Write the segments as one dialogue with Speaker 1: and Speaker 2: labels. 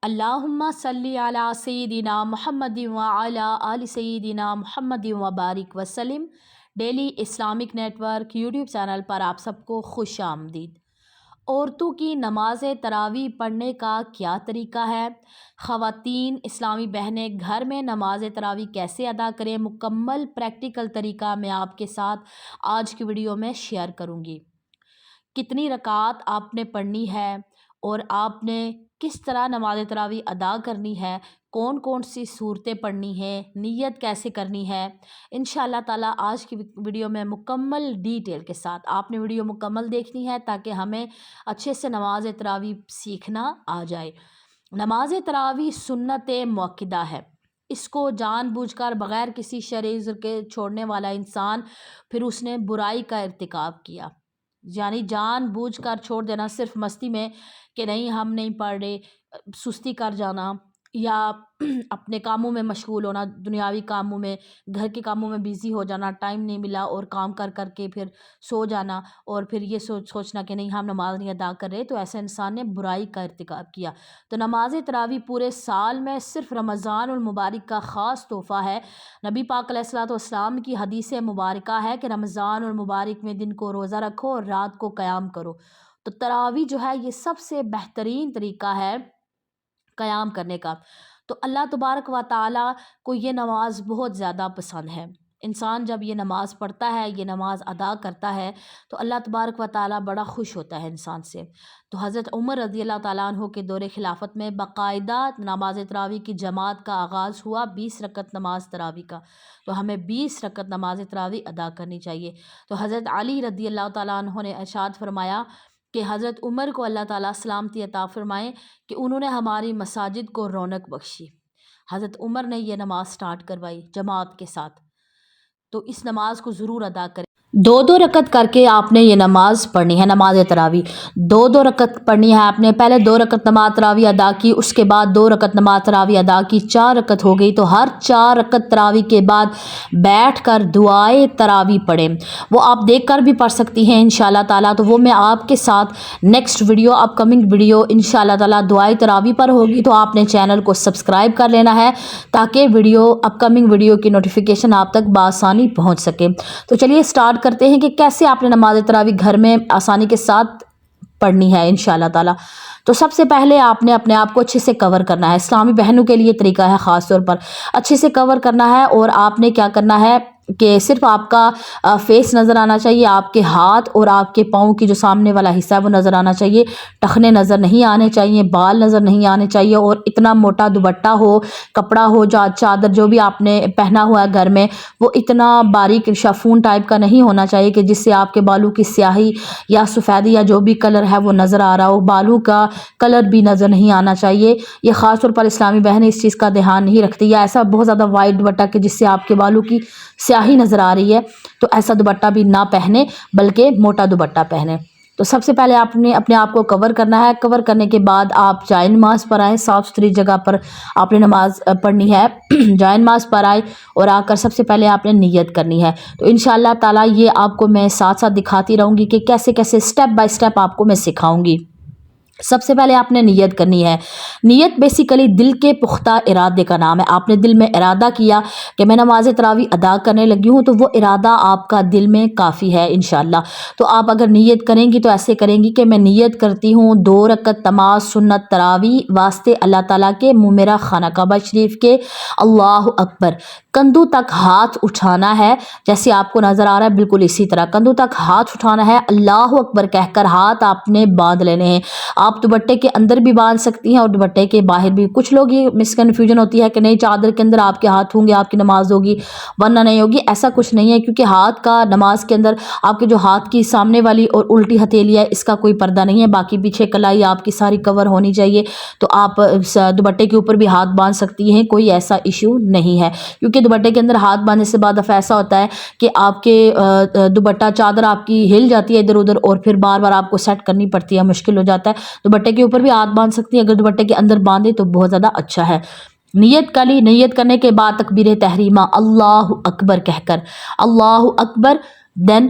Speaker 1: اللہم صلی علی سیدنا محمد وعلی آل سیدنا محمد وبارک وسلم۔ Daily Islamic network YouTube channel پر آپ سب کو خوش آمدید۔ عورتوں کی نماز تراویح پڑھنے کا کیا طریقہ ہے؟ خواتین اسلامی بہنیں گھر میں نماز تراویح کیسے ادا کریں؟ مکمل پریکٹیکل طریقہ میں آپ کے ساتھ آج کی ویڈیو میں شیئر کروں گی۔ کتنی رکعات آپ نے پڑھنی ہے اور آپ نے کس طرح نماز تراویح ادا کرنی ہے، کون کون سی صورتیں پڑھنی ہیں، نیت کیسے کرنی ہے، انشاءاللہ تعالیٰ آج کی ویڈیو میں مکمل ڈیٹیل کے ساتھ آپ نے ویڈیو مکمل دیکھنی ہے تاکہ ہمیں اچھے سے نماز تراویح سیکھنا آ جائے۔ نماز تراویح سنت مؤکدہ ہے۔ اس کو جان بوجھ کر بغیر کسی شرعی عذر کے چھوڑنے والا انسان پھر اس نے برائی کا ارتکاب کیا، یعنی جان بوجھ کر چھوڑ دینا صرف مستی میں کہ نہیں ہم نہیں پڑھ رہے، سستی کر جانا یا اپنے کاموں میں مشغول ہونا، دنیاوی کاموں میں، گھر کے کاموں میں بیزی ہو جانا، ٹائم نہیں ملا اور کام کر کر کے پھر سو جانا اور پھر یہ سوچنا کہ نہیں ہم نماز نہیں ادا کر رہے، تو ایسا انسان نے برائی کا ارتکاب کیا۔ تو نماز تراویح پورے سال میں صرف رمضان المبارک کا خاص تحفہ ہے۔ نبی پاک علیہ الصلوۃ والسلام کی حدیث مبارکہ ہے کہ رمضان المبارک میں دن کو روزہ رکھو اور رات کو قیام کرو۔ تو تراویح جو ہے یہ سب سے بہترین طریقہ ہے قیام کرنے کا۔ تو اللہ تبارک و تعالیٰ کو یہ نماز بہت زیادہ پسند ہے۔ انسان جب یہ نماز پڑھتا ہے، یہ نماز ادا کرتا ہے تو اللہ تبارک و تعالیٰ بڑا خوش ہوتا ہے انسان سے۔ تو حضرت عمر رضی اللہ تعالیٰ عنہ کے دور خلافت میں باقاعدہ نماز تراویح کی جماعت کا آغاز ہوا 20 رکعت نماز تراویح کا۔ تو ہمیں 20 رکعت نماز تراویح ادا کرنی چاہیے۔ تو حضرت علی رضی اللہ تعالیٰ عنہ نے ارشاد فرمایا کہ حضرت عمر کو اللہ تعالیٰ سلامتی عطا فرمائیں کہ انہوں نے ہماری مساجد کو رونق بخشی۔ حضرت عمر نے یہ نماز سٹارٹ کروائی جماعت کے ساتھ، تو اس نماز کو ضرور ادا کریں۔ 2 رکعت کر کے آپ نے یہ نماز پڑھنی ہے، نماز تراویح 2 رکعت پڑھنی ہے آپ نے۔ پہلے 2 رکعت نماز تراویح ادا کی، اس کے بعد 2 رکعت نماز تراویح ادا کی، 4 رکعت ہو گئی۔ تو ہر 4 رکعت تراویح کے بعد بیٹھ کر دعائے تراویح پڑھیں۔ وہ آپ دیکھ کر بھی پڑھ سکتی ہیں انشاءاللہ تعالیٰ، تو وہ میں آپ کے ساتھ نیکسٹ ویڈیو، اپ کمنگ ویڈیو انشاءاللہ تعالیٰ دعائے تراویح پر ہوگی، تو آپ نے چینل کو سبسکرائب کر لینا ہے تاکہ ویڈیو اپ کمنگ ویڈیو کی نوٹیفیکیشن آپ تک بآسانی پہنچ سکے۔ تو چلیے سٹارٹ کرتے ہیں کہ کیسے آپ نے نماز تراویح گھر میں آسانی کے ساتھ پڑھنی ہے انشاءاللہ تعالیٰ۔ تو سب سے پہلے آپ نے اپنے آپ کو اچھے سے کور کرنا ہے۔ اسلامی بہنوں کے لیے طریقہ ہے خاص طور پر اچھے سے کور کرنا ہے، اور آپ نے کیا کرنا ہے کہ صرف آپ کا فیس نظر آنا چاہیے، آپ کے ہاتھ اور آپ کے پاؤں کی جو سامنے والا حصہ ہے وہ نظر آنا چاہیے، ٹخنے نظر نہیں آنے چاہیے، بال نظر نہیں آنے چاہیے، اور اتنا موٹا دوپٹہ ہو، کپڑا ہو، چادر جو بھی آپ نے پہنا ہوا ہے گھر میں، وہ اتنا باریک شافون ٹائپ کا نہیں ہونا چاہیے کہ جس سے آپ کے بالوں کی سیاہی یا سفیدی یا جو بھی کلر ہے وہ نظر آ رہا ہو، بالوں کا کلر بھی نظر نہیں آنا چاہیے۔ یہ خاص طور پر اسلامی بہنیں اس چیز کا دھیان نہیں رکھتی، یا ایسا بہت زیادہ وائٹ دوپٹہ کہ جس سے آپ کے بالوں کی سیاہی نظر آ رہی ہے، تو ایسا دوپٹہ بھی نہ پہنے بلکہ موٹا دوپٹہ پہنے۔ تو سب سے پہلے آپ نے اپنے آپ کو کور کرنا ہے۔ کور کرنے کے بعد آپ جائے نماز پر آئیں، صاف ستھری جگہ پر آپ نے نماز پڑھنی ہے۔ جائے نماز پر آئے اور آ کر سب سے پہلے آپ نے نیت کرنی ہے۔ تو انشاءاللہ تعالیٰ یہ آپ کو میں ساتھ ساتھ دکھاتی رہوں گی کہ کیسے کیسے سٹیپ بائی سٹیپ آپ کو میں سکھاؤں گی۔ سب سے پہلے آپ نے نیت کرنی ہے۔ نیت بیسیکلی دل کے پختہ ارادے کا نام ہے۔ آپ نے دل میں ارادہ کیا کہ میں نماز تراویح ادا کرنے لگی ہوں، تو وہ ارادہ آپ کا دل میں کافی ہے انشاءاللہ۔ تو آپ اگر نیت کریں گی تو ایسے کریں گی کہ میں نیت کرتی ہوں 2 رکعت نماز سنت تراویح واسطے اللہ تعالیٰ کے میرا خانہ کعبہ شریف کے، اللہ اکبر۔ کندھوں تک ہاتھ اٹھانا ہے، جیسے آپ کو نظر آ رہا ہے بالکل اسی طرح کندھوں تک ہاتھ اٹھانا ہے، اللہ اکبر کہہ کر ہاتھ آپ نے باندھ لینے ہیں۔ آپ دوپٹے کے اندر بھی باندھ سکتی ہیں اور دوپٹے کے باہر بھی۔ کچھ لوگ یہ مس کنفیوژن ہوتی ہے کہ نہیں چادر کے اندر آپ کے ہاتھ ہوں گے آپ کی نماز ہوگی ورنہ نہیں ہوگی، ایسا کچھ نہیں ہے، کیونکہ ہاتھ کا نماز کے اندر آپ کے جو ہاتھ کی سامنے والی اور الٹی ہتھیلی ہے اس کا کوئی پردہ نہیں ہے، باقی پیچھے کلائی آپ کی ساری کور ہونی چاہیے۔ تو آپ دوپٹے کے اوپر بھی ہاتھ باندھ سکتی ہیں، کوئی ایسا ایشو نہیں ہے، کیونکہ دوپٹے کے اندر ہاتھ باندھنے سے بعد دفعہ ایسا ہوتا ہے کہ آپ کے دوپٹہ چادر آپ کی ہل جاتی ہے ادھر ادھر اور پھر بار بار آپ کو سیٹ کرنی پڑتی ہے، مشکل ہو جاتا ہے۔ دوپٹے کے اوپر بھی ہاتھ باندھ سکتی ہیں، اگر دوپٹے کے اندر باندھے تو بہت زیادہ اچھا ہے۔ نیت کر لی، نیت کرنے کے بعد تکبیر تحریمہ اللہ اکبر کہہ کر، اللہ اکبر، دین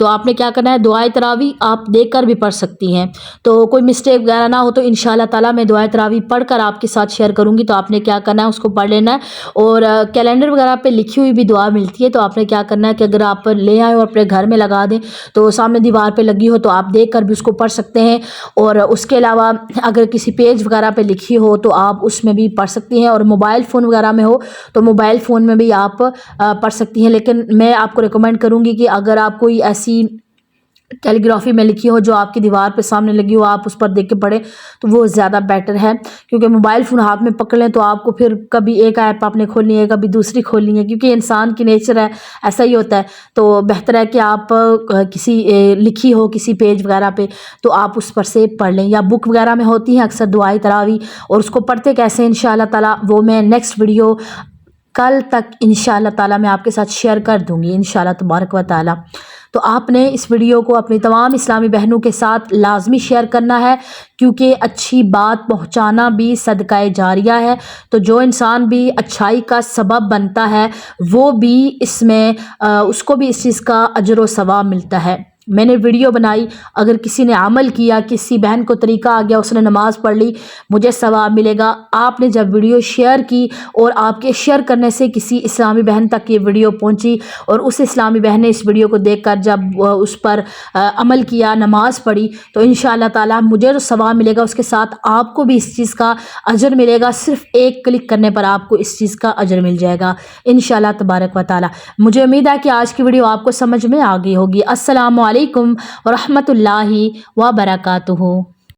Speaker 1: تو آپ نے کیا کرنا ہے، دعائے تراویح آپ دیکھ کر بھی پڑھ سکتی ہیں۔ تو کوئی مسٹیک وغیرہ نہ ہو تو انشاءاللہ تعالیٰ میں دعائے تراویح پڑھ کر آپ کے ساتھ شیئر کروں گی، تو آپ نے کیا کرنا ہے، اس کو پڑھ لینا ہے۔ اور کیلنڈر وغیرہ پہ لکھی ہوئی بھی دعا ملتی ہے، تو آپ نے کیا کرنا ہے کہ اگر آپ لے آئے اور اپنے گھر میں لگا دیں تو سامنے دیوار پہ لگی ہو تو آپ دیکھ کر بھی اس کو پڑھ سکتے ہیں۔ اور اس کے علاوہ اگر کسی پیج وغیرہ پہ لکھی ہو تو آپ اس میں بھی پڑھ سکتی ہیں، اور موبائل فون وغیرہ میں ہو تو موبائل فون میں بھی آپ پڑھ سکتی ہیں۔ لیکن میں آپ کو ریکمینڈ کروں گی کہ اگر آپ کوئی ایسی کیلیگرافی میں لکھی ہو جو آپ کی دیوار پہ سامنے لگی ہو، آپ اس پر دیکھ کے پڑھیں تو وہ زیادہ بیٹر ہے، کیونکہ موبائل فون ہاتھ میں پکڑ لیں تو آپ کو پھر کبھی ایک ایپ آپ نے کھولنی ہے، کبھی دوسری کھولنی ہے، کیونکہ انسان کی نیچر ہے، ایسا ہی ہوتا ہے۔ تو بہتر ہے کہ آپ کسی لکھی ہو کسی پیج وغیرہ پہ تو آپ اس پر سے پڑھ لیں، یا بک وغیرہ میں ہوتی ہیں اکثر دعائے تراویح، اور اس کو پڑھتے کیسے انشاءاللہ تعالیٰ وہ میں نیکسٹ ویڈیو کل تک انشاءاللہ تعالیٰ میں آپ کے ساتھ شیئر کر دوں گی انشاءاللہ تبارک و تعالیٰ۔ تو آپ نے اس ویڈیو کو اپنی تمام اسلامی بہنوں کے ساتھ لازمی شیئر کرنا ہے، کیونکہ اچھی بات پہنچانا بھی صدقہ جاریہ ہے۔ تو جو انسان بھی اچھائی کا سبب بنتا ہے وہ بھی اس میں اس کو بھی اس چیز کا اجر و ثواب ملتا ہے۔ میں نے ویڈیو بنائی، اگر کسی نے عمل کیا، کسی بہن کو طریقہ آ گیا، اس نے نماز پڑھ لی، مجھے ثواب ملے گا۔ آپ نے جب ویڈیو شیئر کی اور آپ کے شیئر کرنے سے کسی اسلامی بہن تک یہ ویڈیو پہنچی اور اس اسلامی بہن نے اس ویڈیو کو دیکھ کر جب اس پر عمل کیا، نماز پڑھی، تو انشاءاللہ تعالیٰ مجھے جو ثواب ملے گا اس کے ساتھ آپ کو بھی اس چیز کا اجر ملے گا۔ صرف ایک کلک کرنے پر آپ کو اس چیز کا اجر مل جائے گا انشاءاللہ تبارک و تعالیٰ۔ مجھے امید ہے کہ آج کی ویڈیو آپ کو سمجھ میں آ گئی ہوگی۔ السلام علیکم ورحمۃ اللہ وبرکاتہ۔